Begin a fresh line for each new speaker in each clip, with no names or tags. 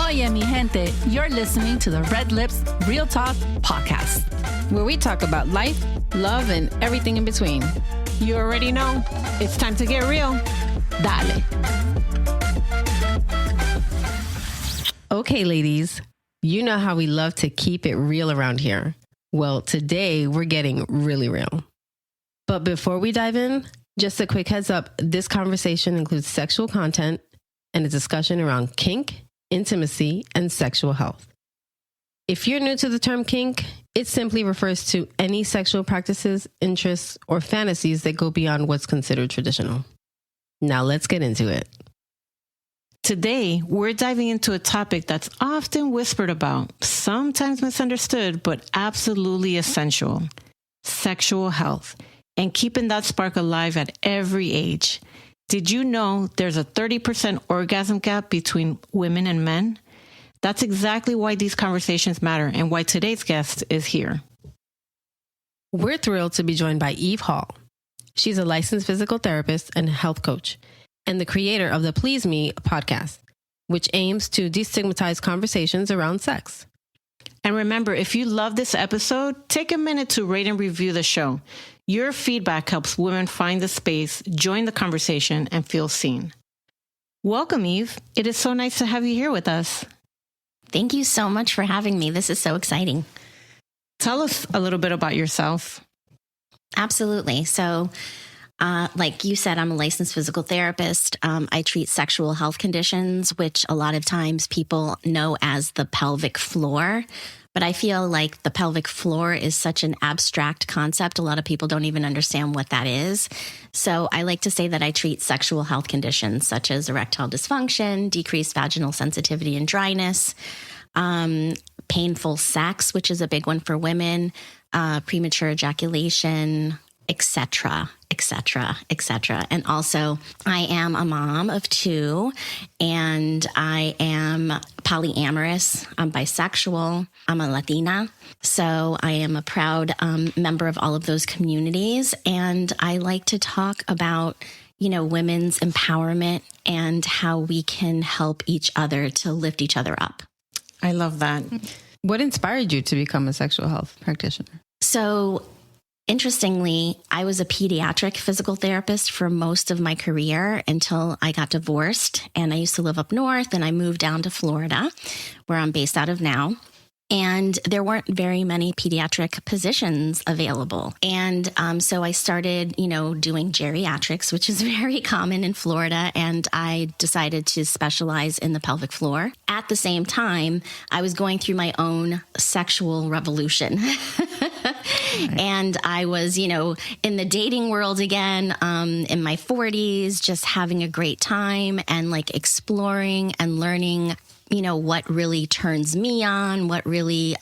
Oye, mi gente, you're listening to the Red Lips Real Talk podcast,
where we talk about life, love, and everything in between.
You already know. It's time to get real.
Dale.
Okay, ladies, you know how we love to keep it real around here. Well, today we're getting really real. But before we dive in, just a quick heads up, this conversation includes sexual content and a discussion around kink, intimacy, and sexual health. If you're new to the term kink, it simply refers to any sexual practices, interests, or fantasies that go beyond what's considered traditional. Now let's get into it.
Today, we're diving into a topic that's often whispered about, sometimes misunderstood, but absolutely essential: sexual health, and keeping that spark alive at every age. Did you know there's a 30% orgasm gap between women and men? That's exactly why these conversations matter and why today's guest is here.
We're thrilled to be joined by Eve Hall. She's a licensed physical therapist and health coach, and the creator of the Please Me podcast, which aims to destigmatize conversations around sex.
And remember, if you love this episode, take a minute to rate and review the show. Your feedback helps women find the space, join the conversation, and feel seen. Welcome, Eve. It is so nice to have you here with us.
Thank you so much for having me. This is so exciting.
Tell us a little bit about yourself.
Absolutely. So, like you said, I'm a licensed physical therapist. I treat sexual health conditions, which a lot of times people know as the pelvic floor. But I feel like the pelvic floor is such an abstract concept. A lot of people don't even understand what that is. So I like to say that I treat sexual health conditions such as erectile dysfunction, decreased vaginal sensitivity and dryness, painful sex, which is a big one for women, premature ejaculation, etc., etc., etc. And also, I am a mom of two, and I am polyamorous. I'm bisexual. I'm a Latina. So I am a proud member of all of those communities. And I like to talk about, women's empowerment and how we can help each other to lift each other up.
I love that.
What inspired you to become a sexual health practitioner?
So, interestingly, I was a pediatric physical therapist for most of my career until I got divorced. And I used to live up north, and I moved down to Florida, where I'm based out of now. And there weren't very many pediatric positions available. And so I started, doing geriatrics, which is very common in Florida. And I decided to specialize in the pelvic floor. At the same time, I was going through my own sexual revolution. And I was, in the dating world again, in my 40s, just having a great time and exploring and learning what really turns me on, what really,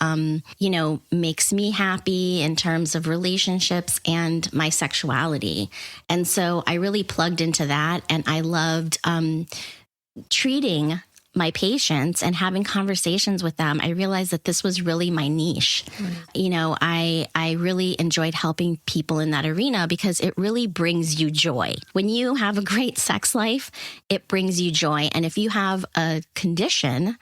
makes me happy in terms of relationships and my sexuality. And so I really plugged into that, and I loved treating my patients and having conversations with them. I realized that this was really my niche. Right. I really enjoyed helping people in that arena because it really brings you joy. When you have a great sex life, it brings you joy. And if you have a condition,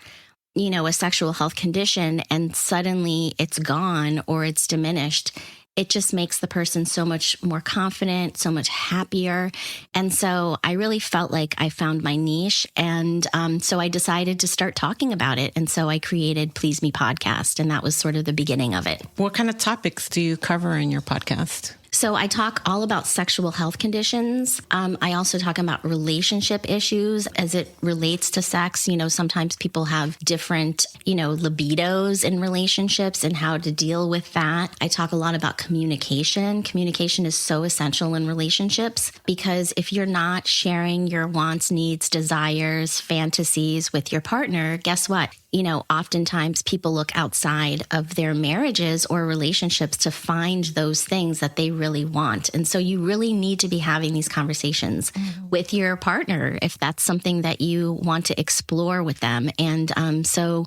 a sexual health condition, and suddenly it's gone or it's diminished, it just makes the person so much more confident, so much happier. And so I really felt like I found my niche. And so I decided to start talking about it. And so I created Please Me podcast. And that was sort of the beginning of it.
What kind of topics do you cover in your podcast?
So I talk all about sexual health conditions. I also talk about relationship issues as it relates to sex. Sometimes people have different, libidos in relationships and how to deal with that. I talk a lot about communication. Communication is so essential in relationships because if you're not sharing your wants, needs, desires, fantasies with your partner, guess what? oftentimes people look outside of their marriages or relationships to find those things that they really want. And so you really need to be having these conversations with your partner if that's something that you want to explore with them. And so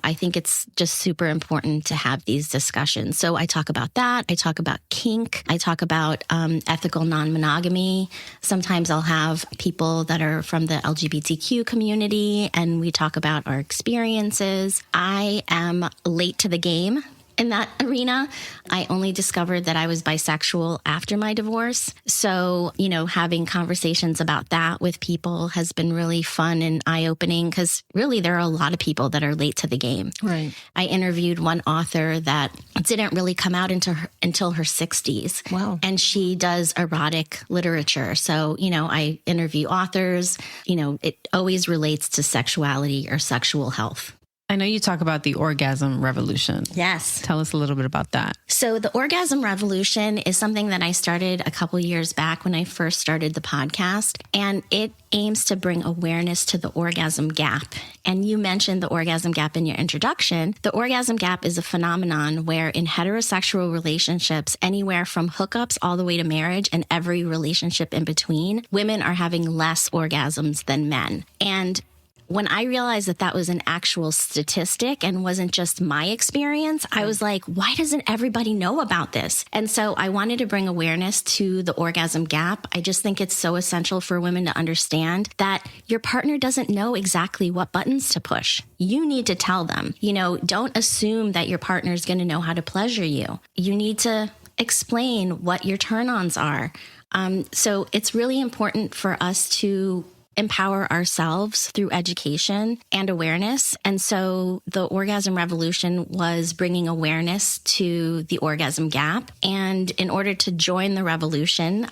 I think it's just super important to have these discussions. So I talk about that. I talk about kink. I talk about ethical non-monogamy. Sometimes I'll have people that are from the LGBTQ community, and we talk about our experiences. I am late to the game in that arena. I only discovered that I was bisexual after my divorce. So, having conversations about that with people has been really fun and eye-opening, because really there are a lot of people that are late to the game.
Right.
I interviewed one author that didn't really come out until her 60s.
Wow.
And she does erotic literature. So, I interview authors. It always relates to sexuality or sexual health.
I know you talk about the orgasm revolution.
Yes.
Tell us a little bit about that.
So the orgasm revolution is something that I started a couple years back when I first started the podcast, and it aims to bring awareness to the orgasm gap. And you mentioned the orgasm gap in your introduction. The orgasm gap is a phenomenon where in heterosexual relationships, anywhere from hookups all the way to marriage and every relationship in between, women are having less orgasms than men. And when I realized that that was an actual statistic and wasn't just my experience, I was like, why doesn't everybody know about this? And so I wanted to bring awareness to the orgasm gap. I just think it's so essential for women to understand that your partner doesn't know exactly what buttons to push. You need to tell them. Don't assume that your partner is going to know how to pleasure you. You need to explain what your turn-ons are. So it's really important for us to empower ourselves through education and awareness. And so the orgasm revolution was bringing awareness to the orgasm gap. And in order to join the revolution,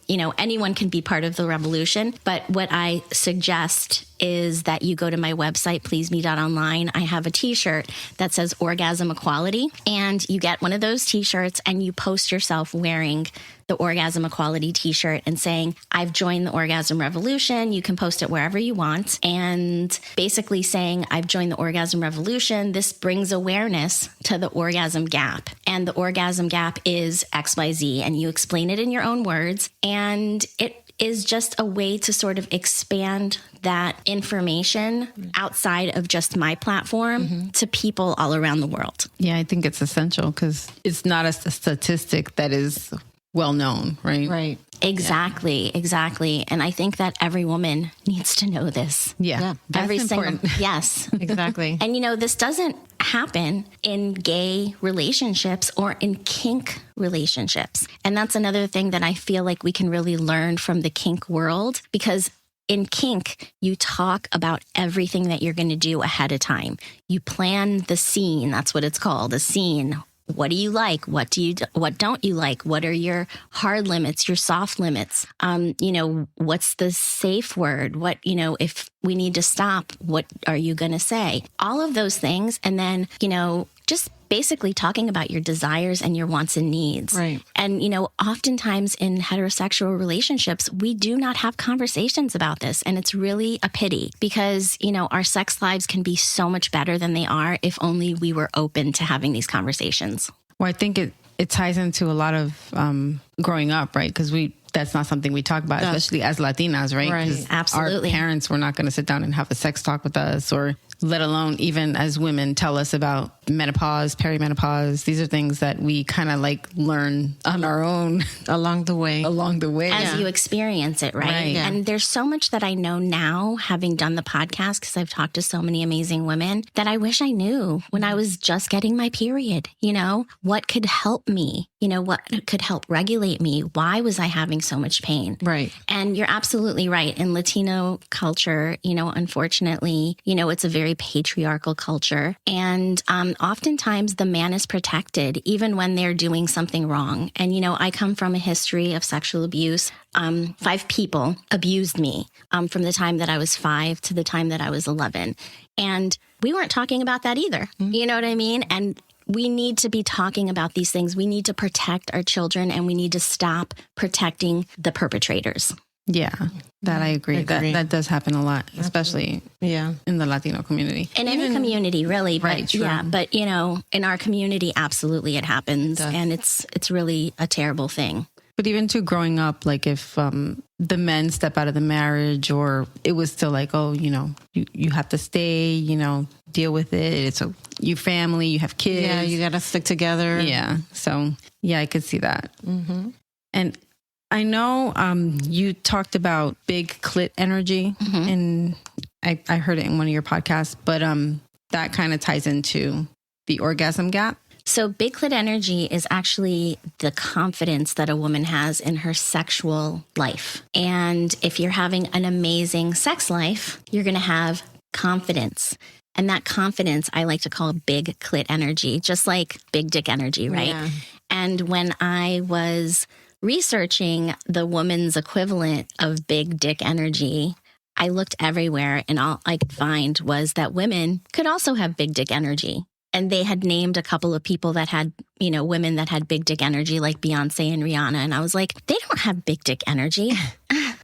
anyone can be part of the revolution. But what I suggest is that you go to my website, pleaseme.online. I have a t-shirt that says Orgasm Equality, and you get one of those t-shirts and you post yourself wearing the Orgasm Equality t-shirt and saying, I've joined the orgasm revolution. You can post it wherever you want. And basically saying, I've joined the orgasm revolution. This brings awareness to the orgasm gap. And the orgasm gap is XYZ. And you explain it in your own words. And it is just a way to sort of expand that information outside of just my platform to people all around the world.
Yeah, I think it's essential because it's not a statistic that is well known, right?
Right.
Exactly. And I think that every woman needs to know this.
Yeah.
Every
That's
single,
important.
yes.
Exactly.
And this doesn't happen in gay relationships or in kink relationships. And that's another thing that I feel like we can really learn from the kink world, because in kink, you talk about everything that you're going to do ahead of time. You plan the scene. That's what it's called, a scene. What do you like? What don't you like? What are your hard limits, your soft limits? What's the safe word? What, if we need to stop, what are you going to say? All of those things. And then, just basically talking about your desires and your wants and needs.
Right.
And, oftentimes in heterosexual relationships, we do not have conversations about this. And it's really a pity because, our sex lives can be so much better than they are if only we were open to having these conversations.
Well, I think it ties into a lot of growing up, right? Because that's not something we talk about, especially as Latinas, right?
Right.
Absolutely.
Our parents were not going to sit down and have a sex talk with us, or let alone even as women tell us about menopause, perimenopause. These are things that we kind of learn on our own
Along the way.
As you experience it, right?
Yeah.
And there's so much that I know now, having done the podcast, because I've talked to so many amazing women, that I wish I knew when I was just getting my period. What could help me? What could help regulate me? Why was I having so much pain?
Right.
And you're absolutely right. In Latino culture, unfortunately, it's a very patriarchal culture. And oftentimes the man is protected even when they're doing something wrong. And, I come from a history of sexual abuse. 5 people abused me from the time that I was 5 to the time that I was 11. And we weren't talking about that either. You know what I mean? And we need to be talking about these things. We need to protect our children, and we need to stop protecting the perpetrators.
Yeah, that I agree. That does happen a lot, especially in the Latino community.
In any community, really. But,
right, true.
Yeah, but in our community, absolutely it happens. And it's really a terrible thing.
But even to growing up, like if the men step out of the marriage, or it was still like, oh, you have to stay, deal with it. It's your family, you have kids.
Yeah, you got to stick together.
Yeah. So, yeah, I could see that. Mm-hmm. And I know you talked about Big Clit Energy, and I heard it in one of your podcasts, but that kind of ties into the orgasm gap.
So Big Clit Energy is actually the confidence that a woman has in her sexual life. And if you're having an amazing sex life, you're going to have confidence. And that confidence I like to call Big Clit Energy, just like Big Dick Energy, right? Yeah. And when I was researching the woman's equivalent of Big Dick Energy, I looked everywhere, and all I could find was that women could also have Big Dick Energy. And they had named a couple of people that had, women that had big dick energy, like Beyonce and Rihanna. And I was like, they don't have big dick energy.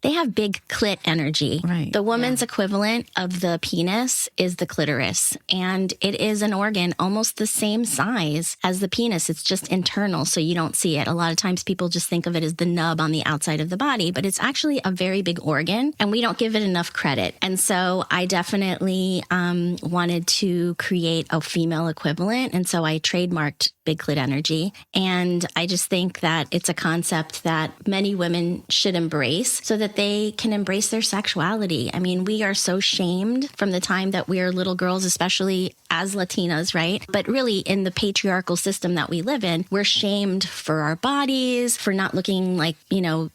They have big clit energy.
Right.
The woman's equivalent of the penis is the clitoris. And it is an organ almost the same size as the penis. It's just internal, so you don't see it. A lot of times people just think of it as the nub on the outside of the body, but it's actually a very big organ, and we don't give it enough credit. And so I definitely wanted to create a female equivalent. And so I trademarked Big Clit Energy. And I just think that it's a concept that many women should embrace so that they can embrace their sexuality. I mean, we are so shamed from the time that we are little girls, especially as Latinas, right? But really in the patriarchal system that we live in, we're shamed for our bodies, for not looking like,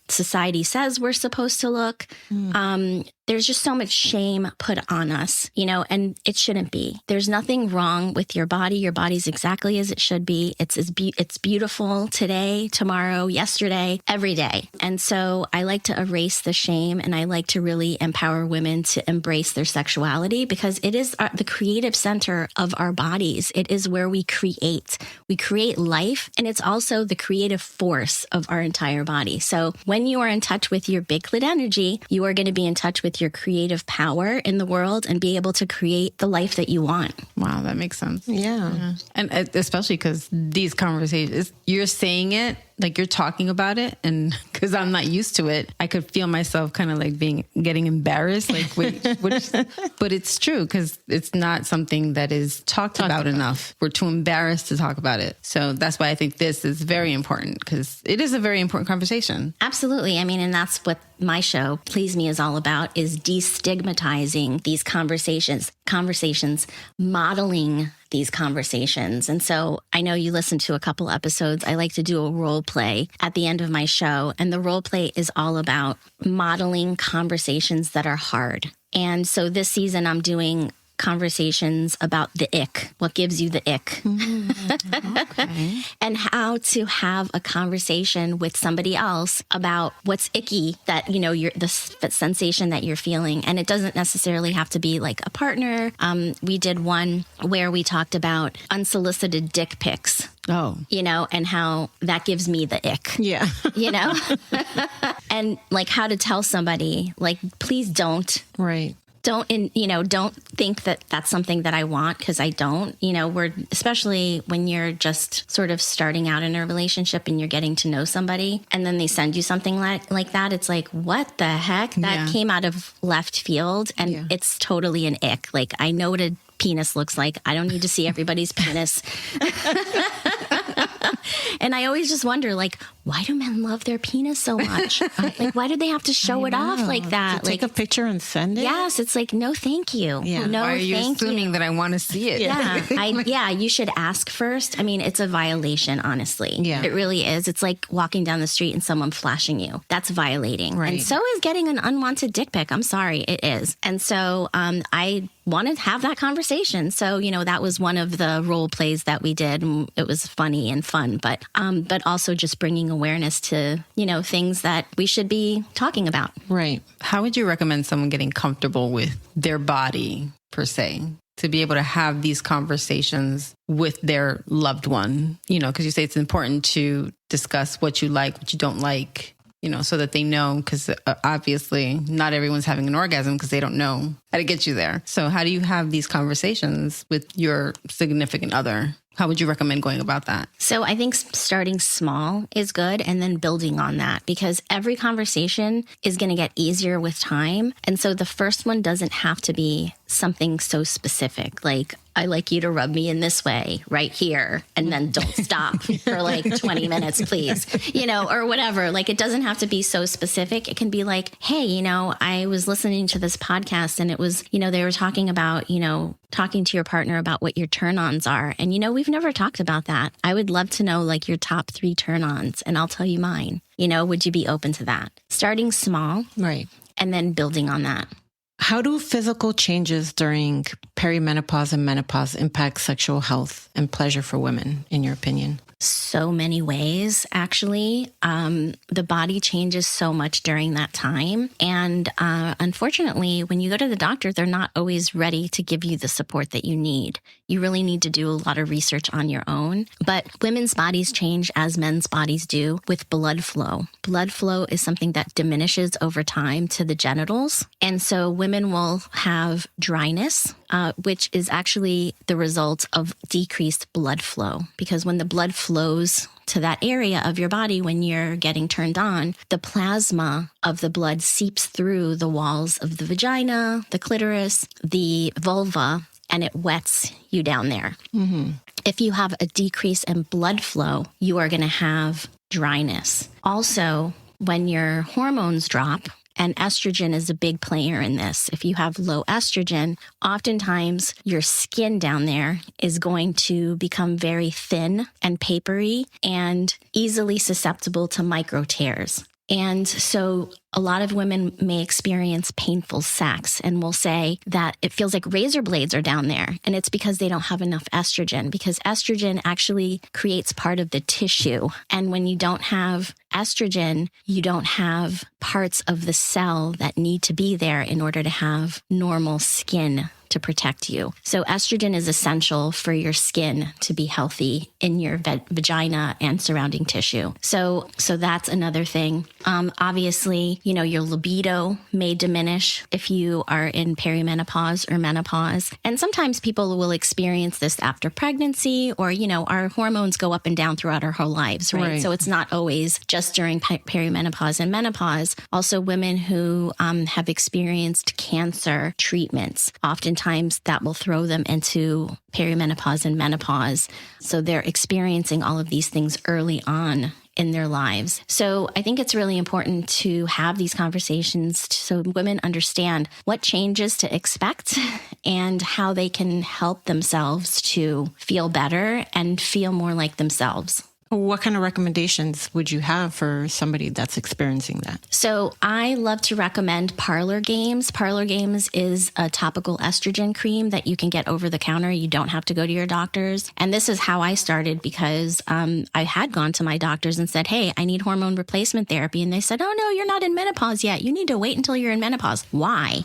society says we're supposed to look. There's just so much shame put on us, and it shouldn't be. There's nothing wrong with your body. Your body's exactly as it should be. It's beautiful today, tomorrow, yesterday, every day. And so I like to erase the shame, and I like to really empower women to embrace their sexuality, because it is the creative center of our bodies. It is where we create. We create life, and it's also the creative force of our entire body. So when you are in touch with your Big Clit Energy, you are going to be in touch with your creative power in the world and be able to create the life that you want.
Wow, that makes sense.
Yeah.
And especially because these conversations, you're saying it, like you're talking about it, and because I'm not used to it, I could feel myself kind of like getting embarrassed. Like, wait, but it's true, because it's not something that is talked about enough. We're too embarrassed to talk about it. So that's why I think this is very important, because it is a very important conversation.
Absolutely. I mean, and that's what my show, Please Me, is all about, is destigmatizing these conversations, modeling these conversations. And so I know you listened to a couple episodes. I like to do a role play at the end of my show. And the role play is all about modeling conversations that are hard. And so this season I'm doing conversations about the ick, what gives you the ick,
Okay.
and how to have a conversation with somebody else about what's icky, that, the sensation that you're feeling. And it doesn't necessarily have to be like a partner. We did one where we talked about unsolicited dick pics.
Oh.
And how that gives me the ick.
Yeah.
And like how to tell somebody, like, please don't.
Right.
Don't think that that's something that I want, because I don't. Especially when you're just sort of starting out in a relationship and you're getting to know somebody, and then they send you something like that. It's like, what the heck? That came out of left field, and it's totally an ick. Like, I know what a penis looks like. I don't need to see everybody's penis. And I always just wonder, like, why do men love their penis so much? Like, why do they have to show it off like that?
To take a picture and send it?
Yes, it's like, no, thank you.
Yeah.
No,
why are you
thank
assuming
you.
that I want to see it?
Yeah, you should ask first. I mean, it's a violation, honestly.
Yeah.
It really is. It's like walking down the street and someone flashing you. That's violating.
Right.
And so is getting an unwanted dick pic. I'm sorry, it is. And so I want to have that conversation. So, that was one of the role plays that we did. And it was funny and fun, but also just bringing awareness to, things that we should be talking about.
Right.
How would you recommend someone getting comfortable with their body, per se, to be able to have these conversations with their loved one? Because you say it's important to discuss what you like, what you don't like. so that they know, because obviously not everyone's having an orgasm because they don't know how to get you there. So how do you have these conversations with your significant other? How would you recommend going about that?
So I think starting small is good and then building on that, because every conversation is going to get easier with time. And so the first one doesn't have to be something so specific, like, I like you to rub me in this way right here, and then don't stop for like 20 minutes, please, or whatever. Like, it doesn't have to be so specific. It can be like, hey, I was listening to this podcast and it was, they were talking about, talking to your partner about what your turn-ons are. And, we've never talked about that. I would love to know like your top 3 turn-ons, and I'll tell you mine. Would you be open to that? Starting small.
Right.
And then building on that.
How do physical changes during perimenopause and menopause impact sexual health and pleasure for women, in your opinion?
So many ways, actually. The body changes so much during that time. And unfortunately, when you go to the doctor, they're not always ready to give you the support that you need. You really need to do a lot of research on your own. But women's bodies change as men's bodies do with blood flow. Blood flow is something that diminishes over time to the genitals. And so women will have dryness, which is actually the result of decreased blood flow. Because when the blood flows to that area of your body when you're getting turned on, the plasma of the blood seeps through the walls of the vagina, the clitoris, the vulva, and it wets you down there. Mm-hmm. If you have a decrease in blood flow, you are going to have dryness. Also, when your hormones drop, and estrogen is a big player in this. If you have low estrogen, oftentimes your skin down there is going to become very thin and papery and easily susceptible to micro tears. And so a lot of women may experience painful sex and will say that it feels like razor blades are down there. And it's because they don't have enough estrogen, because estrogen actually creates part of the tissue. And when you don't have estrogen, you don't have parts of the cell that need to be there in order to have normal skin to protect you. So estrogen is essential for your skin to be healthy in your vagina and surrounding tissue. So that's another thing. Obviously, your libido may diminish if you are in perimenopause or menopause. And sometimes people will experience this after pregnancy, or, our hormones go up and down throughout our whole lives, right? So it's not always just during perimenopause and menopause. Also, women who have experienced cancer treatments, oftentimes that will throw them into perimenopause and menopause. So they're experiencing all of these things early on in their lives. So I think it's really important to have these conversations so women understand what changes to expect and how they can help themselves to feel better and feel more like themselves.
What kind of recommendations would you have for somebody that's experiencing that?
So I love to recommend Parlor Games. Parlor Games is a topical estrogen cream that you can get over the counter. You don't have to go to your doctors. And this is how I started, because I had gone to my doctors and said, hey, I need hormone replacement therapy. And they said, oh, no, you're not in menopause yet. You need to wait until you're in menopause. Why?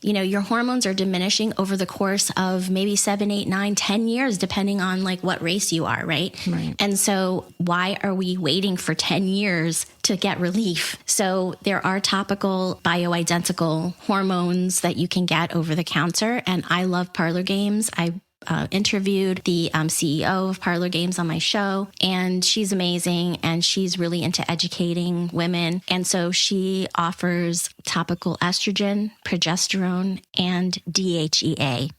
Your hormones are diminishing over the course of maybe 7, 8, 9, 10 years, depending on like what race you are, right? And so why are we waiting for 10 years to get relief? So there are topical bioidentical hormones that you can get over the counter. And I love Parlor Games. I interviewed the CEO of Parlor Games on my show, and she's amazing, and she's really into educating women. And so she offers topical estrogen, progesterone, and DHEA.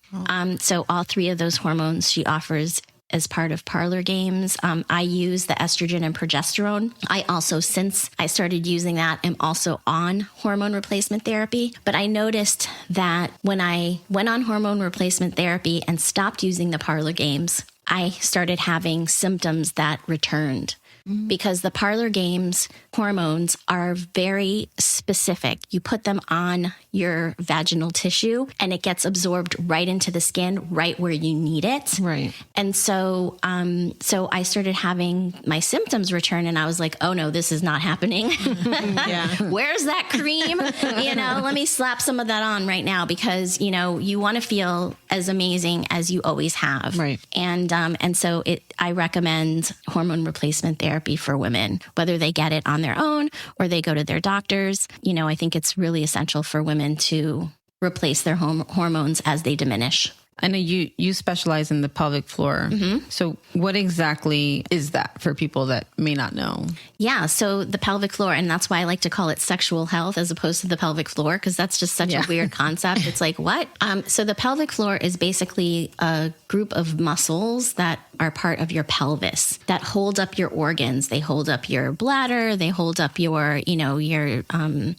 So all 3 of those hormones she offers as part of Parlor Games. I use the estrogen and progesterone. I also, since I started using that, am also on hormone replacement therapy. But I noticed that when I went on hormone replacement therapy and stopped using the Parlor Games, I started having symptoms that returned. Because the Parlor Games hormones are very specific. You put them on your vaginal tissue and it gets absorbed right into the skin, right where you need it.
Right.
And so I started having my symptoms return, and I was like, oh no, this is not happening. Where's that cream? Let me slap some of that on right now, because, you want to feel as amazing as you always have.
Right.
And so I recommend hormone replacement therapy therapy for women, whether they get it on their own or they go to their doctors. I think it's really essential for women to replace their hormones as they diminish.
I know you specialize in the pelvic floor.
Mm-hmm.
So what exactly is that for people that may not know?
Yeah. So the pelvic floor, and that's why I like to call it sexual health as opposed to the pelvic floor, because that's just such a weird concept. It's like, what? So the pelvic floor is basically a group of muscles that are part of your pelvis that hold up your organs. They hold up your bladder. They hold up your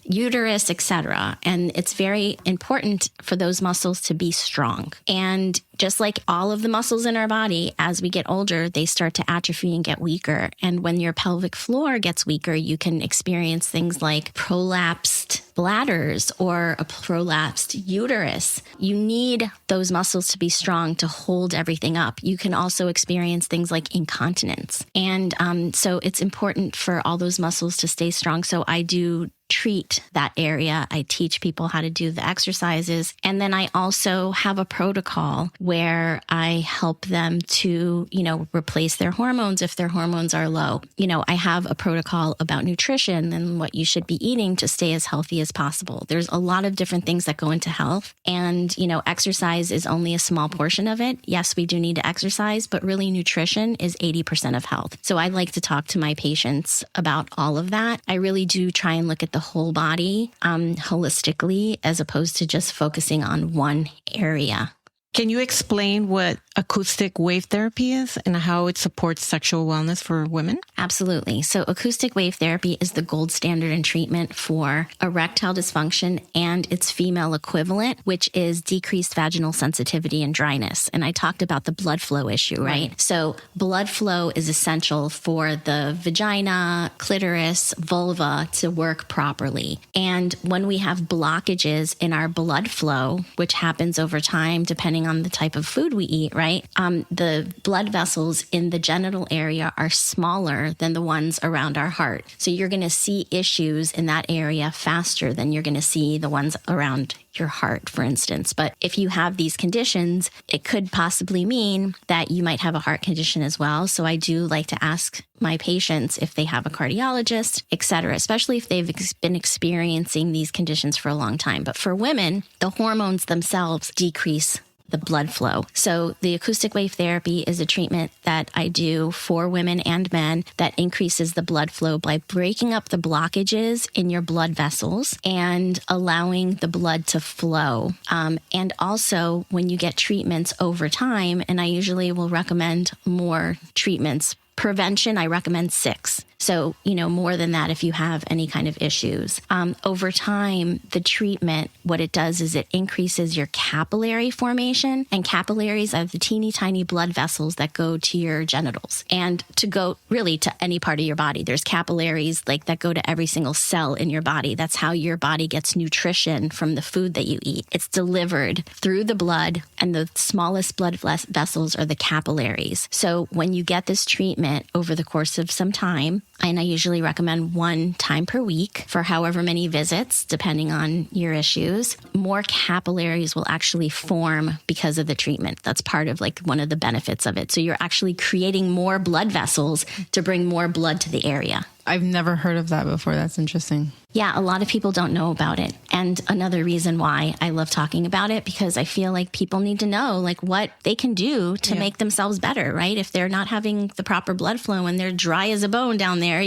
uterus, etc. And it's very important for those muscles to be strong. And just like all of the muscles in our body, as we get older, they start to atrophy and get weaker. And when your pelvic floor gets weaker, you can experience things like prolapsed bladders or a prolapsed uterus. You need those muscles to be strong to hold everything up. You can also experience things like incontinence. And so it's important for all those muscles to stay strong. So I do treat that area. I teach people how to do the exercises. And then I also have a protocol where I help them to, replace their hormones if their hormones are low. I have a protocol about nutrition and what you should be eating to stay as healthy as possible. There's a lot of different things that go into health. And, exercise is only a small portion of it. Yes, we do need to exercise, but really nutrition is 80% of health. So I like to talk to my patients about all of that. I really do try and look at the whole body holistically as opposed to just focusing on one area.
Can you explain what acoustic wave therapy is and how it supports sexual wellness for women?
Absolutely. So acoustic wave therapy is the gold standard in treatment for erectile dysfunction and its female equivalent, which is decreased vaginal sensitivity and dryness. And I talked about the blood flow issue, right? So blood flow is essential for the vagina, clitoris, vulva to work properly. And when we have blockages in our blood flow, which happens over time, depending on the type of food we eat, right? The blood vessels in the genital area are smaller than the ones around our heart. So you're going to see issues in that area faster than you're going to see the ones around your heart, for instance. But if you have these conditions, it could possibly mean that you might have a heart condition as well. So I do like to ask my patients if they have a cardiologist, et cetera, especially if they've been experiencing these conditions for a long time. But for women, the hormones themselves decrease the blood flow. So the acoustic wave therapy is a treatment that I do for women and men that increases the blood flow by breaking up the blockages in your blood vessels and allowing the blood to flow. And also when you get treatments over time, and I usually will recommend more treatments. Prevention, I recommend 6. So, more than that if you have any kind of issues. Over time, the treatment, what it does is it increases your capillary formation. And capillaries are the teeny tiny blood vessels that go to your genitals and to go really to any part of your body. There's capillaries that go to every single cell in your body. That's how your body gets nutrition from the food that you eat. It's delivered through the blood, and the smallest blood vessels are the capillaries. So when you get this treatment over the course of some time, and I usually recommend 1 time per week for however many visits, depending on your issues, more capillaries will actually form because of the treatment. That's part of one of the benefits of it. So you're actually creating more blood vessels to bring more blood to the area.
I've never heard of that before. That's interesting.
Yeah, a lot of people don't know about it. And another reason why I love talking about it, because I feel like people need to know what they can do to make themselves better, right? If they're not having the proper blood flow and they're dry as a bone down there,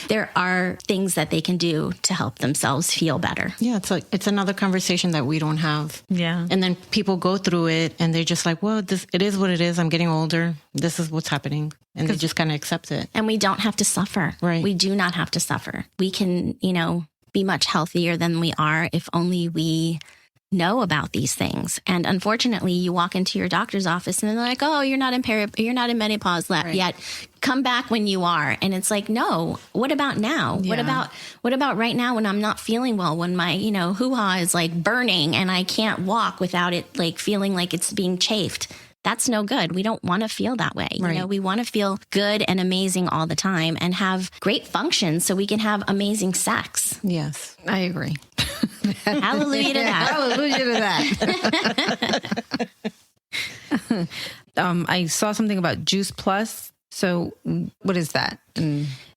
there are things that they can do to help themselves feel better.
Yeah, it's another conversation that we don't have.
Yeah.
And then people go through it and they're just like, well, it is what it is. I'm getting older. This is what's happening. And they just kind of accept it.
And we don't have to suffer.
Right.
We do not have to suffer. We can, be much healthier than we are if only we know about these things. And unfortunately, you walk into your doctor's office and they're like, "Oh, you're not in menopause yet. Come back when you are." And it's like, no. What about now?
Yeah.
What about right now when I'm not feeling well? When my hoo-ha is burning and I can't walk without it feeling like it's being chafed. That's no good. We don't want to feel that way.
Right.
We want to feel good and amazing all the time and have great functions so we can have amazing sex.
Yes,
I agree.
Hallelujah to that.
Hallelujah to that. I saw something about Juice Plus. So what is that?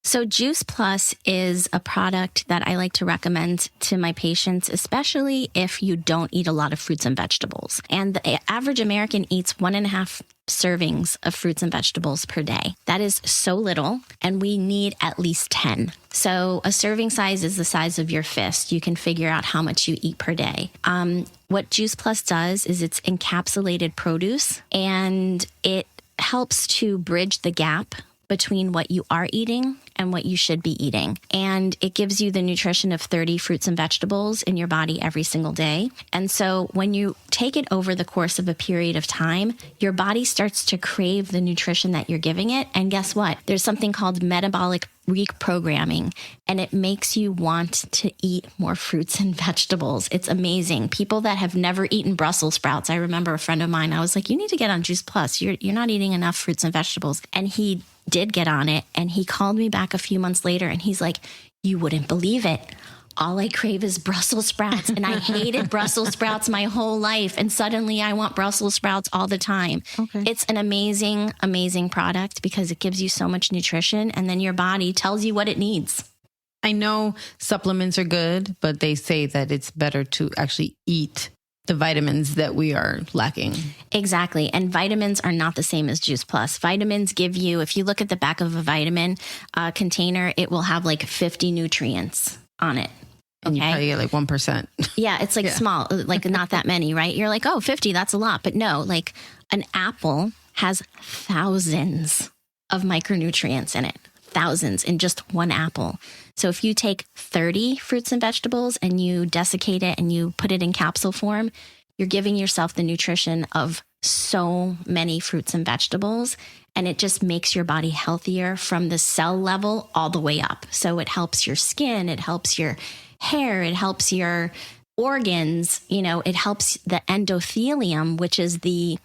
So Juice Plus is a product that I like to recommend to my patients, especially if you don't eat a lot of fruits and vegetables. And the average American eats 1.5 servings of fruits and vegetables per day. That is so little, and we need at least 10. So a serving size is the size of your fist. You can figure out how much you eat per day. What Juice Plus does is it's encapsulated produce, and it helps to bridge the gap between what you are eating and what you should be eating. And it gives you the nutrition of 30 fruits and vegetables in your body every single day. And so when you take it over the course of a period of time, your body starts to crave the nutrition that you're giving it. And guess what? There's something called metabolic reprogramming, and it makes you want to eat more fruits and vegetables. It's amazing. People that have never eaten Brussels sprouts, I remember a friend of mine, I was like, you need to get on Juice Plus. You're not eating enough fruits and vegetables. And he did get on it, and he called me back a few months later, and he's like, you wouldn't believe it. All I crave is Brussels sprouts, and I hated Brussels sprouts my whole life, and suddenly I want Brussels sprouts all the time. Okay. It's an amazing, amazing product because it gives you so much nutrition, and then your body tells you what it needs.
I know supplements are good, but they say that it's better to actually eat the vitamins that we are lacking.
Exactly. And vitamins are not the same as Juice Plus. Vitamins give you, if you look at the back of a vitamin container, it will have like 50 nutrients on it.
And you probably get like 1%.
Yeah, it's like small, like not that many, right? You're like, oh, 50, that's a lot. But no, like an apple has thousands of micronutrients in it. Thousands in just one apple. So if you take 30 fruits and vegetables and you desiccate it and you put it in capsule form, you're giving yourself the nutrition of so many fruits and vegetables. And it just makes your body healthier from the cell level all the way up. So it helps your skin, it helps your hair, it helps your organs, it helps the endothelium, which is the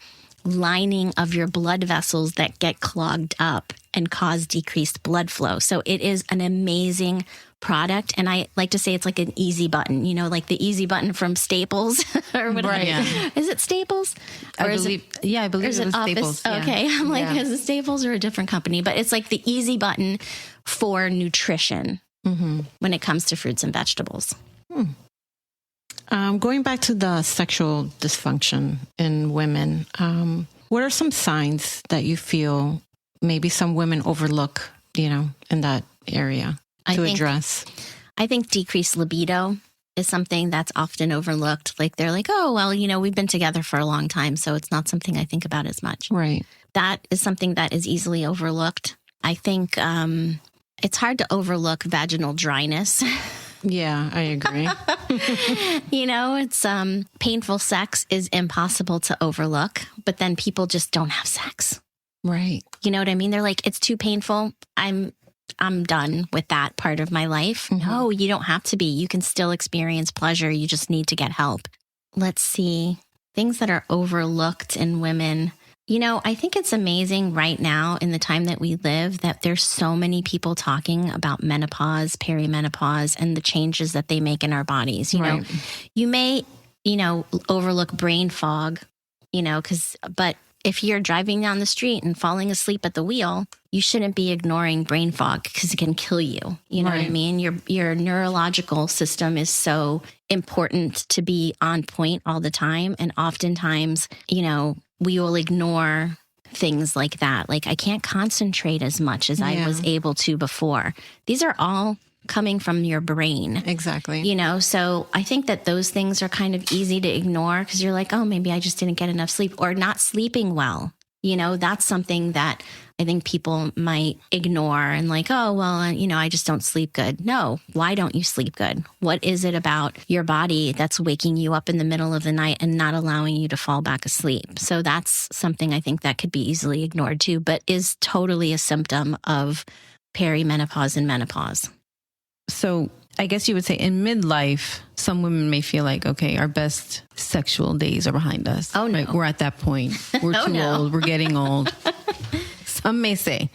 lining of your blood vessels that get clogged up and cause decreased blood flow. So it is an amazing product. And I like to say it's like an easy button, like the easy button from Staples or whatever. Right, yeah. Is it Staples?
I believe it was Staples.
Yeah. Okay. I'm like, is it Staples or a different company? But it's like the easy button for nutrition when it comes to fruits and vegetables.
Going back to the sexual dysfunction in women, what are some signs that you feel maybe some women overlook, in that area to address?
I think decreased libido is something that's often overlooked. Like they're like, oh, well, we've been together for a long time, so it's not something I think about as much.
Right.
That is something that is easily overlooked. I think it's hard to overlook vaginal dryness.
Yeah, I agree.
It's painful sex is impossible to overlook, but then people just don't have sex.
Right.
You know what I mean? They're like, it's too painful. I'm done with that part of my life. No, you don't have to be. You can still experience pleasure. You just need to get help. Let's see. Things that are overlooked in women. I think it's amazing right now in the time that we live that there's so many people talking about menopause, perimenopause, and the changes that they make in our bodies. You may, overlook brain fog, but if you're driving down the street and falling asleep at the wheel, you shouldn't be ignoring brain fog because it can kill you. You know what I mean? Your neurological system is so important to be on point all the time. And oftentimes, we will ignore things like that. Like I can't concentrate as much as I was able to before. These are all coming from your brain.
Exactly.
So I think that those things are kind of easy to ignore because you're like, oh, maybe I just didn't get enough sleep or not sleeping well. That's something that I think people might ignore and like, oh, well, I just don't sleep good. No, why don't you sleep good? What is it about your body that's waking you up in the middle of the night and not allowing you to fall back asleep? So that's something I think that could be easily ignored too, but is totally a symptom of perimenopause and menopause.
So I guess you would say in midlife, some women may feel like, okay, our best sexual days are behind us.
Oh, no.
Right? We're at that point. We're too old. We're getting old. Some may say.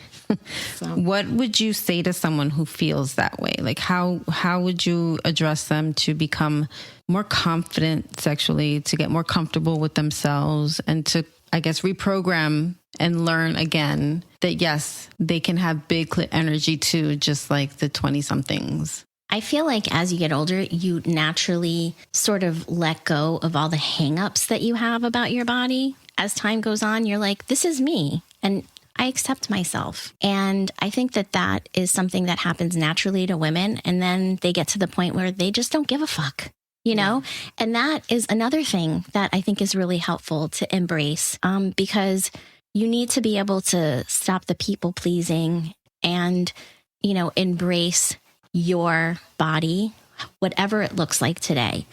What would you say to someone who feels that way? Like how would you address them to become more confident sexually, to get more comfortable with themselves and to, I guess, reprogram and learn again that yes, they can have big clit energy too, just like the 20-somethings.
I feel like as you get older, you naturally sort of let go of all the hangups that you have about your body. As time goes on, you're like, this is me. And I accept myself. And I think that that is something that happens naturally to women. And then they get to the point where they just don't give a fuck, you know? And that is another thing that I think is really helpful to embrace, because you need to be able to stop the people pleasing and, you know, embrace your body, whatever it looks like today.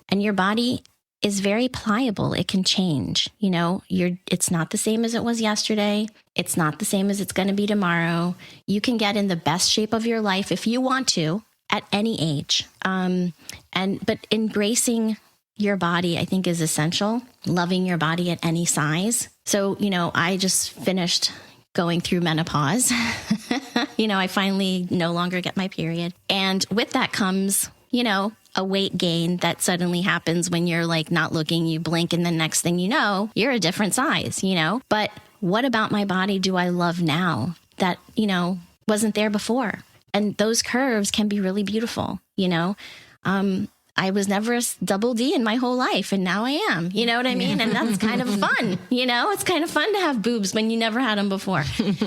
And your body is very pliable. It can change. You know, it's not the same as it was yesterday. It's not the same as it's going to be tomorrow. You can get in the best shape of your life if you want to at any age. But embracing your body, I think, is essential. Loving your body at any size. So, you know, I just finished going through menopause. You know, I finally no longer get my period. And with that comes, you know, a weight gain that suddenly happens when you're like not looking, you blink, and the next thing you know, you're a different size, you know? But what about my body do I love now that, you know, wasn't there before? And those curves can be really beautiful, you know? I was never a double D in my whole life, and now I am, you know what I mean? And that's kind of fun, you know? It's kind of fun to have boobs when you never had them before.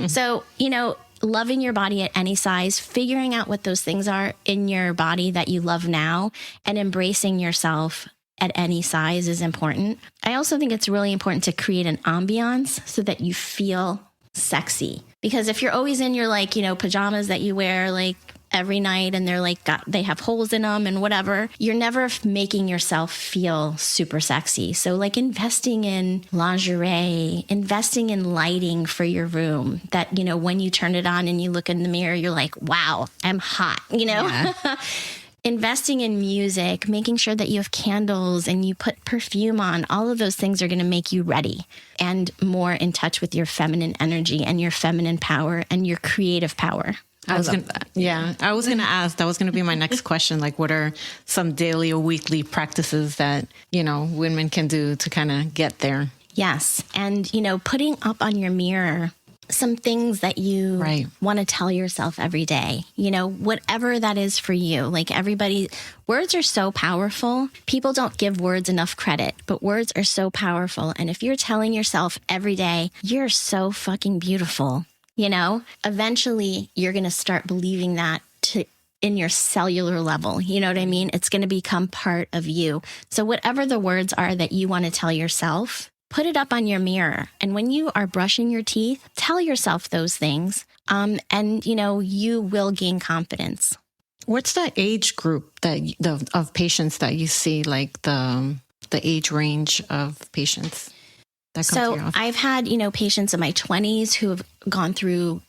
So, you know, loving your body at any size, figuring out what those things are in your body that you love now, and embracing yourself at any size is important. I also think it's really important to create an ambiance so that you feel sexy. Because if you're always in your, like, you know, pajamas that you wear like every night and they're like, they have holes in them and whatever, you're never making yourself feel super sexy. So like investing in lingerie, investing in lighting for your room that, you know, when you turn it on and you look in the mirror, you're like, wow, I'm hot, you know? Yeah. Investing in music, making sure that you have candles and you put perfume on, all of those things are going to make you ready and more in touch with your feminine energy and your feminine power and your creative power.
I was going to ask, that was going to be my next question. Like, what are some daily or weekly practices that, you know, women can do to kind of get there?
Yes. And, you know, putting up on your mirror some things that you want to tell yourself every day, you know, whatever that is for you. Like words are so powerful. People don't give words enough credit, but words are so powerful. And if you're telling yourself every day, you're so fucking beautiful, you know, eventually you're going to start believing that in your cellular level. You know what I mean? It's going to become part of you. So whatever the words are that you want to tell yourself, put it up on your mirror. And when you are brushing your teeth, tell yourself those things. And, you know, you will gain confidence.
What's the age group of patients that you see, like the age range of patients?
So I've had, you know, patients in my 20s who have gone through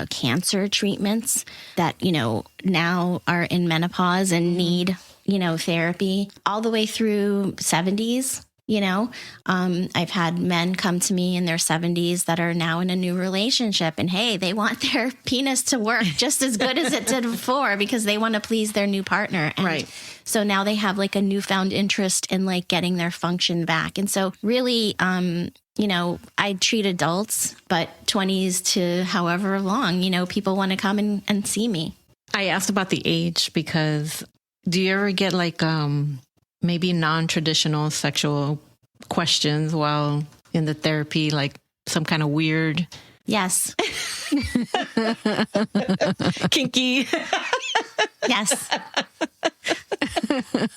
cancer treatments that, you know, now are in menopause and need, you know, therapy, all the way through 70s. You know, I've had men come to me in their 70s that are now in a new relationship, and hey, they want their penis to work just as good as it did before because they want to please their new partner. And so now they have like a newfound interest in like getting their function back. And so really, you know, I treat adults, but 20s to however long, you know, people want to come and see me.
I asked about the age because do you ever get like, maybe non-traditional sexual questions while in the therapy, like some kind of weird?
Yes.
Kinky.
Yes.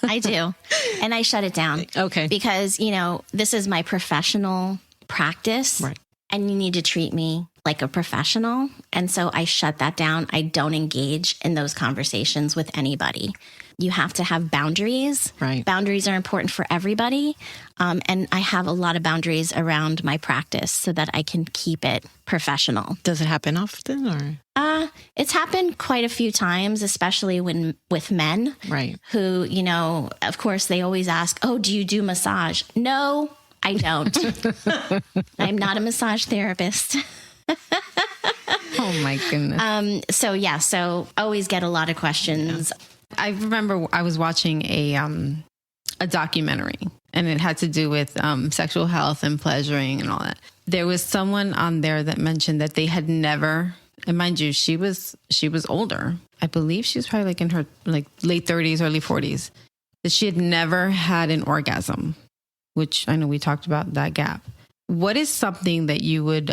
I do. And I shut it down.
Okay.
Because, you know, this is my professional practice.
Right.
And you need to treat me like a professional. And so I shut that down. I don't engage in those conversations with anybody. You have to have boundaries.
Right.
Boundaries are important for everybody. And I have a lot of boundaries around my practice so that I can keep it professional.
Does it happen often or?
It's happened quite a few times, especially with men.
Right.
Who, you know, of course, they always ask, oh, do you do massage? No, I don't. I'm not a massage therapist.
Oh my goodness.
So always get a lot of questions.
I remember I was watching a documentary, and it had to do with sexual health and pleasuring and all that. There was someone on there that mentioned that they had never, and mind you, she was older. I believe she was probably like in her like late 30s, early 40s, that she had never had an orgasm, which I know we talked about that gap. What is something that you would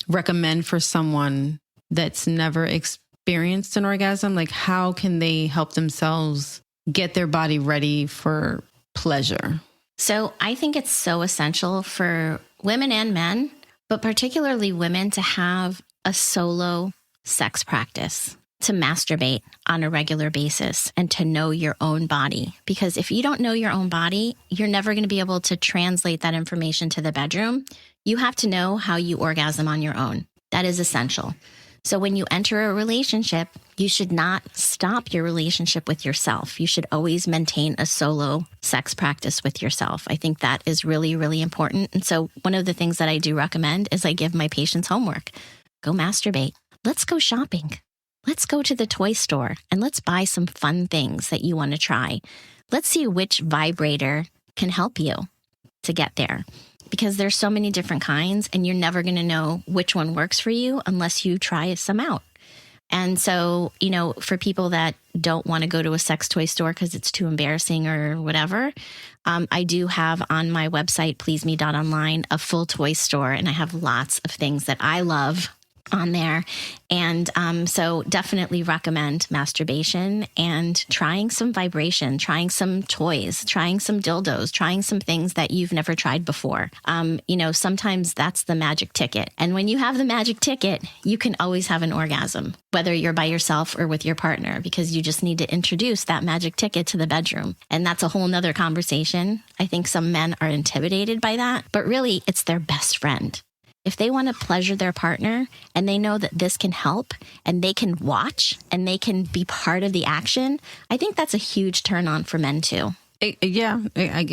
recommend for someone that's never experienced an orgasm? Like, how can they help themselves get their body ready for pleasure?
So I think it's so essential for women and men, but particularly women, to have a solo sex practice, to masturbate on a regular basis and to know your own body. Because if you don't know your own body, you're never going to be able to translate that information to the bedroom. You have to know how you orgasm on your own. That is essential. So when you enter a relationship, you should not stop your relationship with yourself. You should always maintain a solo sex practice with yourself. I think that is really, really important. And so one of the things that I do recommend is I give my patients homework. Go masturbate. Let's go shopping. Let's go to the toy store and let's buy some fun things that you want to try. Let's see which vibrator can help you to get there, because there's so many different kinds and you're never going to know which one works for you unless you try some out. And so, you know, for people that don't want to go to a sex toy store because it's too embarrassing or whatever, I do have on my website, pleaseme.online, a full toy store, and I have lots of things that I love on there. And so definitely recommend masturbation and trying some vibration, trying some toys, trying some dildos, trying some things that you've never tried before. You know, sometimes that's the magic ticket. And when you have the magic ticket, you can always have an orgasm, whether you're by yourself or with your partner, because you just need to introduce that magic ticket to the bedroom. And that's a whole nother conversation. I think some men are intimidated by that, but really it's their best friend. If they want to pleasure their partner and they know that this can help and they can watch and they can be part of the action, I think that's a huge turn on for men too.
It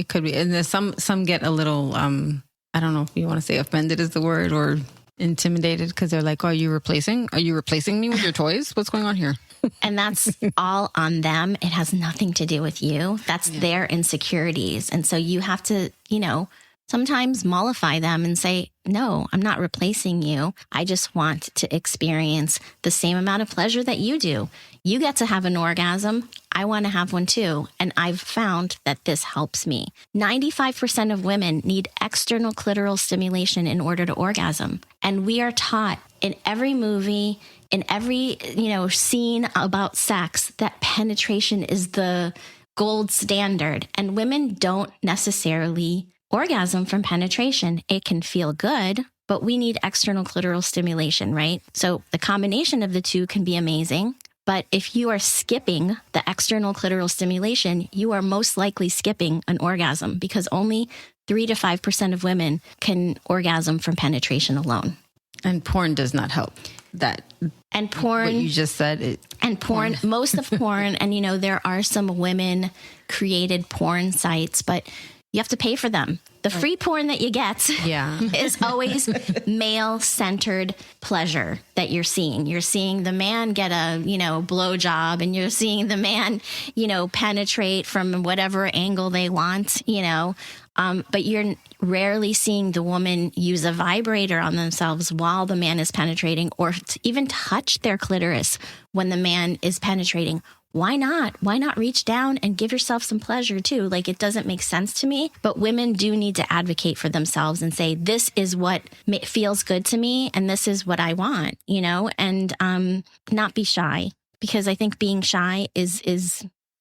could be. And there's some get a little, I don't know if you want to say offended is the word, or intimidated, because they're like, oh, are you replacing me with your toys? What's going on here?
And that's all on them. It has nothing to do with you. That's their insecurities. And so you have to, you know, sometimes mollify them and say, no, I'm not replacing you. I just want to experience the same amount of pleasure that you do. You get to have an orgasm. I want to have one too. And I've found that this helps me. 95% of women need external clitoral stimulation in order to orgasm. And we are taught in every movie, in every, you know, scene about sex, that penetration is the gold standard. And women don't necessarily orgasm from penetration. It can feel good, but we need external clitoral stimulation, right? So the combination of the two can be amazing. But if you are skipping the external clitoral stimulation, you are most likely skipping an orgasm, because only 3 to 5% of women can orgasm from penetration alone.
And porn does not help that.
And porn,
what you just said.
Porn, most of porn, and you know, there are some women created porn sites, but you have to pay for them. The free porn that you get is always male-centered pleasure that you're seeing. You're seeing the man get a, you know, blowjob, and you're seeing the man, you know, penetrate from whatever angle they want, you know. But you're rarely seeing the woman use a vibrator on themselves while the man is penetrating, or even touch their clitoris when the man is penetrating. Why not? Why not reach down and give yourself some pleasure too? Like, it doesn't make sense to me, but women do need to advocate for themselves and say, this is what feels good to me and this is what I want, you know, and not be shy, because I think being shy is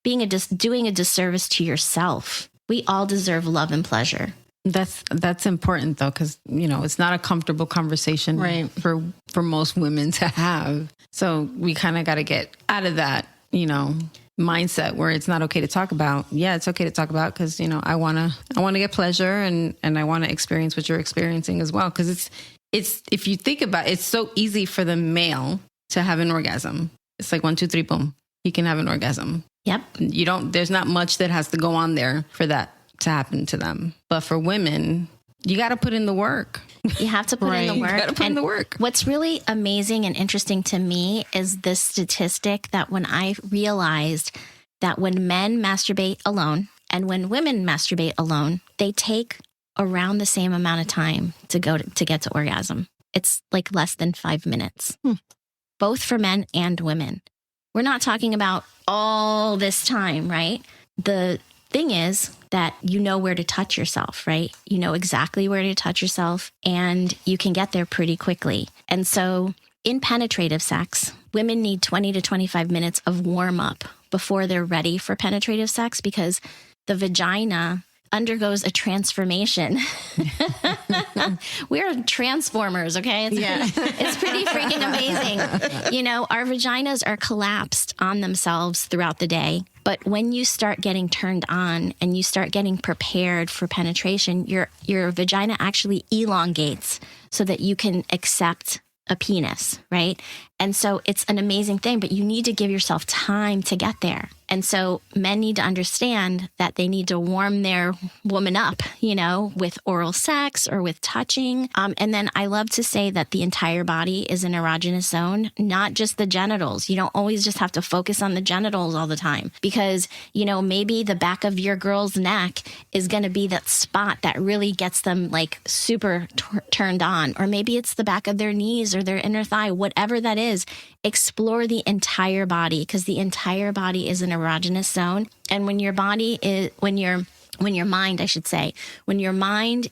doing a disservice to yourself. We all deserve love and pleasure.
That's important though, because, you know, it's not a comfortable conversation, right, for most women to have. So we kind of got to get out of that, you know, mindset where it's not okay to talk about. Yeah, it's okay to talk about, because, you know, I want to get pleasure and I want to experience what you're experiencing as well. Because it's if you think about it, it's so easy for the male to have an orgasm. It's like 1, 2, 3, boom, he can have an orgasm.
Yep.
There's not much that has to go on there for that to happen to them. But for women, you got to put in the work.
You have to put in the work.
You got to put in the work.
What's really amazing and interesting to me is this statistic that when I realized that when men masturbate alone and when women masturbate alone, they take around the same amount of time to get to orgasm. It's like less than 5 minutes, both for men and women. We're not talking about all this time, right? The thing is that you know where to touch yourself, right? You know exactly where to touch yourself, and you can get there pretty quickly. And so in penetrative sex, women need 20 to 25 minutes of warm up before they're ready for penetrative sex, because the vagina undergoes a transformation. We're transformers, okay? It's pretty freaking amazing. You know, our vaginas are collapsed on themselves throughout the day. But when you start getting turned on and you start getting prepared for penetration, your vagina actually elongates so that you can accept a penis, right? And so it's an amazing thing, but you need to give yourself time to get there. And so men need to understand that they need to warm their woman up, you know, with oral sex or with touching. And then I love to say that the entire body is an erogenous zone, not just the genitals. You don't always just have to focus on the genitals all the time, because, you know, maybe the back of your girl's neck is going to be that spot that really gets them like super turned on. Or maybe it's the back of their knees or their inner thigh, whatever that is. Explore the entire body, because the entire body is an erogenous zone. And when your mind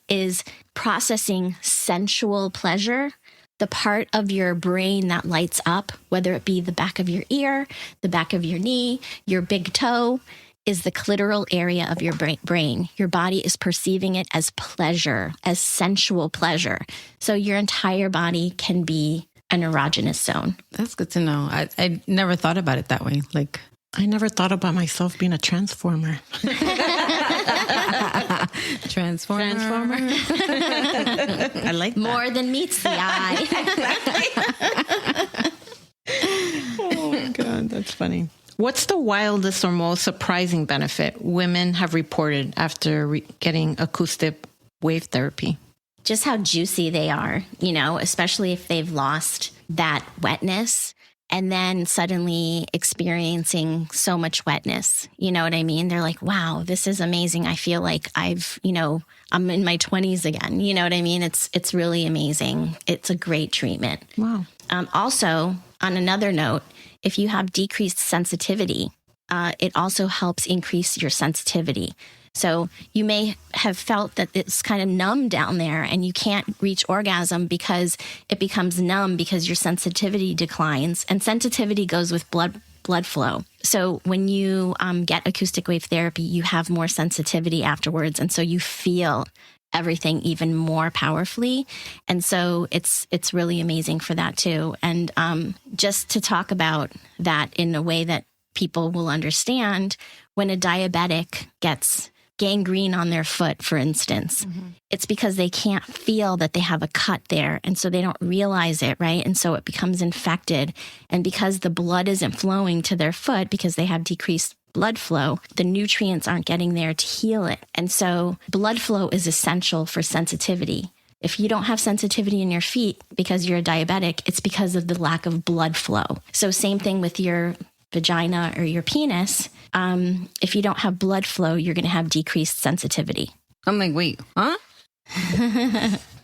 is processing sensual pleasure, the part of your brain that lights up, whether it be the back of your ear, the back of your knee, your big toe, is the clitoral area of your brain. Your body is perceiving it as pleasure, as sensual pleasure. So your entire body can be an erogenous zone.
That's good to know. I never thought about it that way. Like,
I never thought about myself being a transformer.
Transformer.
I like that.
More than meets the eye.
Oh my God, that's funny. What's the wildest or most surprising benefit women have reported after getting acoustic wave therapy?
Just how juicy they are, you know, especially if they've lost that wetness and then suddenly experiencing so much wetness. You know what I mean? They're like, wow, this is amazing. I feel like I'm in my 20s again. You know what I mean? It's really amazing. It's a great treatment.
Wow.
Also, on another note, if you have decreased sensitivity, it also helps increase your sensitivity. So you may have felt that it's kind of numb down there and you can't reach orgasm because it becomes numb because your sensitivity declines, and sensitivity goes with blood flow. So when you get acoustic wave therapy, you have more sensitivity afterwards. And so you feel everything even more powerfully. And so it's really amazing for that too. And just to talk about that in a way that people will understand, when a diabetic gets gangrene on their foot, for instance, it's because they can't feel that they have a cut there. And so they don't realize it, right? And so it becomes infected. And because the blood isn't flowing to their foot because they have decreased blood flow, the nutrients aren't getting there to heal it. And so blood flow is essential for sensitivity. If you don't have sensitivity in your feet because you're a diabetic, it's because of the lack of blood flow. So same thing with your vagina or your penis. If you don't have blood flow, you're going to have decreased sensitivity.
I'm like, wait, huh?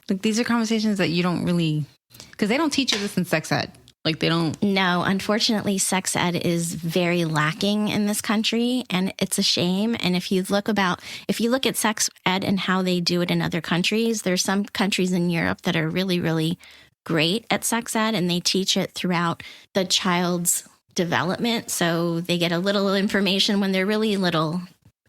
Like, these are conversations that you don't really, because they don't teach you this in sex ed. Like, they don't.
No, unfortunately, sex ed is very lacking in this country, and it's a shame. And if you look at sex ed and how they do it in other countries, there's some countries in Europe that are really, really great at sex ed, and they teach it throughout the child's development. So they get a little information when they're really little,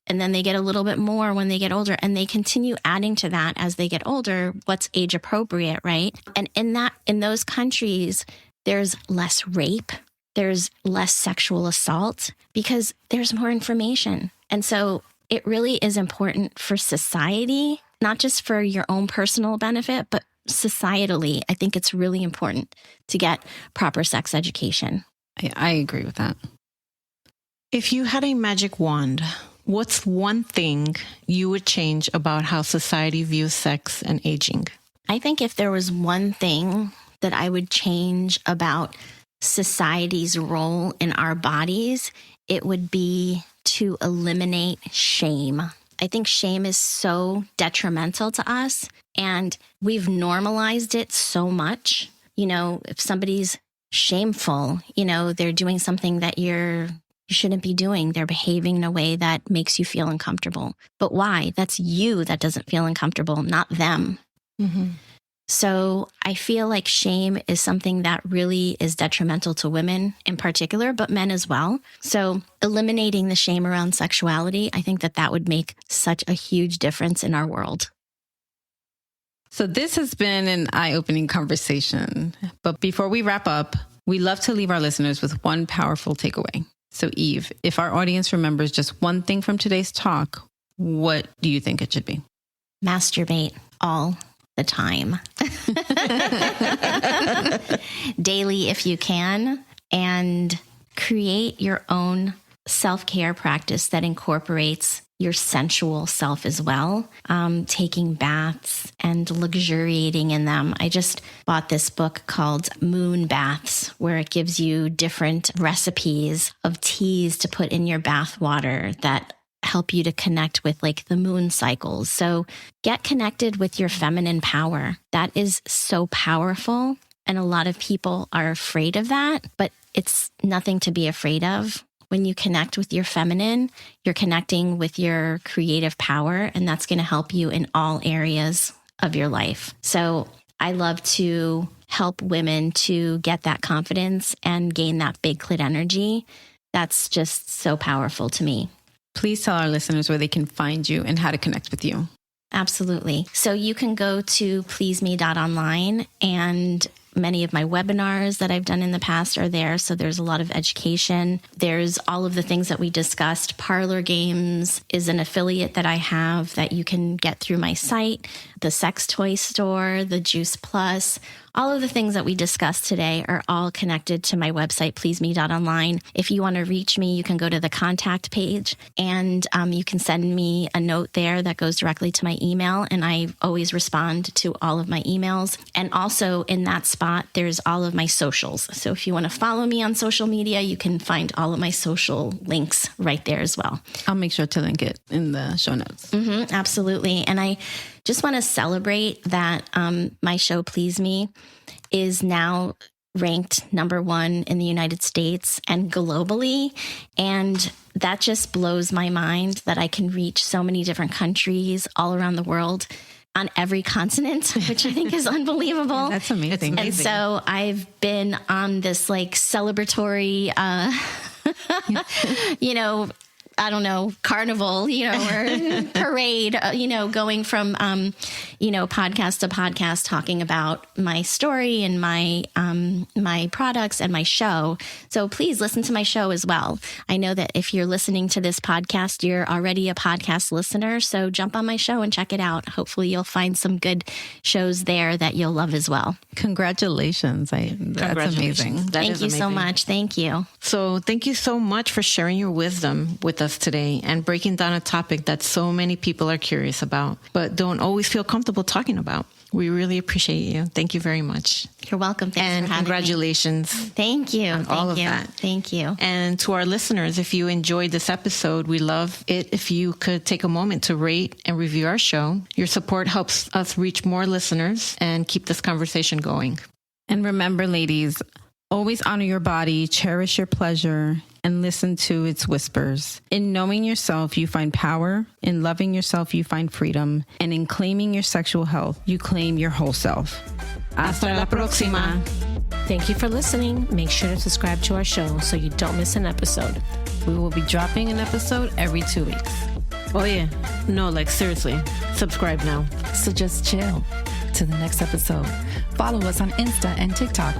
and then they get a little bit more when they get older, and they continue adding to that as they get older, what's age appropriate, right? And in those countries, there's less rape, there's less sexual assault because there's more information. And so it really is important for society, not just for your own personal benefit, but societally. I think it's really important to get proper sex education.
I agree with that.
If you had a magic wand, what's one thing you would change about how society views sex and aging?
I think if there was one thing that I would change about society's role in our bodies, it would be to eliminate shame. I think shame is so detrimental to us, and we've normalized it so much. If somebody's shameful, they're doing something that you shouldn't be doing. They're behaving in a way that makes you feel uncomfortable. But why? That's you that doesn't feel uncomfortable, not them.
Mm-hmm.
So I feel like shame is something that really is detrimental to women in particular, but men as well. So eliminating the shame around sexuality, I think that would make such a huge difference in our world.
So this has been an eye-opening conversation. But before we wrap up, we love to leave our listeners with one powerful takeaway. So Eve, if our audience remembers just one thing from today's talk, what do you think it should be?
Masturbate all the time. Daily if you can, and create your own self-care practice that incorporates your sensual self as well. Taking baths and luxuriating in them. I just bought this book called Moon Baths, where it gives you different recipes of teas to put in your bath water that help you to connect with like the moon cycles. So get connected with your feminine power. That is so powerful. And a lot of people are afraid of that, but it's nothing to be afraid of. When you connect with your feminine, you're connecting with your creative power, and that's going to help you in all areas of your life. So I love to help women to get that confidence and gain that big clit energy. That's just so powerful to me.
Please tell our listeners where they can find you and how to connect with you.
Absolutely. So you can go to pleaseme.online, and many of my webinars that I've done in the past are there. So there's a lot of education. There's all of the things that we discussed. Parlor Games is an affiliate that I have that you can get through my site. The sex toy store, the Juice Plus, all of the things that we discussed today are all connected to my website, pleaseme.online. If you want to reach me, you can go to the contact page, and you can send me a note there that goes directly to my email. And I always respond to all of my emails. And also in that spot, there's all of my socials. So if you want to follow me on social media, you can find all of my social links right there as well.
I'll make sure to link it in the show notes.
Mm-hmm, absolutely. And I just want to celebrate that my show, Please Me, is now ranked #1 in the United States and globally. And that just blows my mind that I can reach so many different countries all around the world on every continent, which I think is unbelievable.
That's amazing.
And so I've been on this like celebratory, I don't know, carnival, or parade, going from, podcast to podcast, talking about my story and my products and my show. So please listen to my show as well. I know that if you're listening to this podcast, you're already a podcast listener. So jump on my show and check it out. Hopefully you'll find some good shows there that you'll love as well.
Congratulations. That's amazing.
Thank you so much. Thank you.
So thank you so much for sharing your wisdom with us today and breaking down a topic that so many people are curious about, but don't always feel comfortable talking about. We really appreciate you. Thank you very much.
You're welcome. Thanks
and
for having
congratulations.
Me. Thank you.
On all of that.
Thank you.
And to our listeners, if you enjoyed this episode, we love it if you could take a moment to rate and review our show. Your support helps us reach more listeners and keep this conversation going.
And remember, ladies, always honor your body, cherish your pleasure, and listen to its whispers. In knowing yourself, you find power. In loving yourself, you find freedom. And in claiming your sexual health, you claim your whole self.
Hasta la próxima.
Thank you for listening. Make sure to subscribe to our show so you don't miss an episode.
We will be dropping an episode every 2 weeks.
Oh, yeah. No, like seriously. Subscribe now.
So just chill to the next episode. Follow us on Insta and TikTok.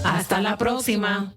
Hasta la próxima.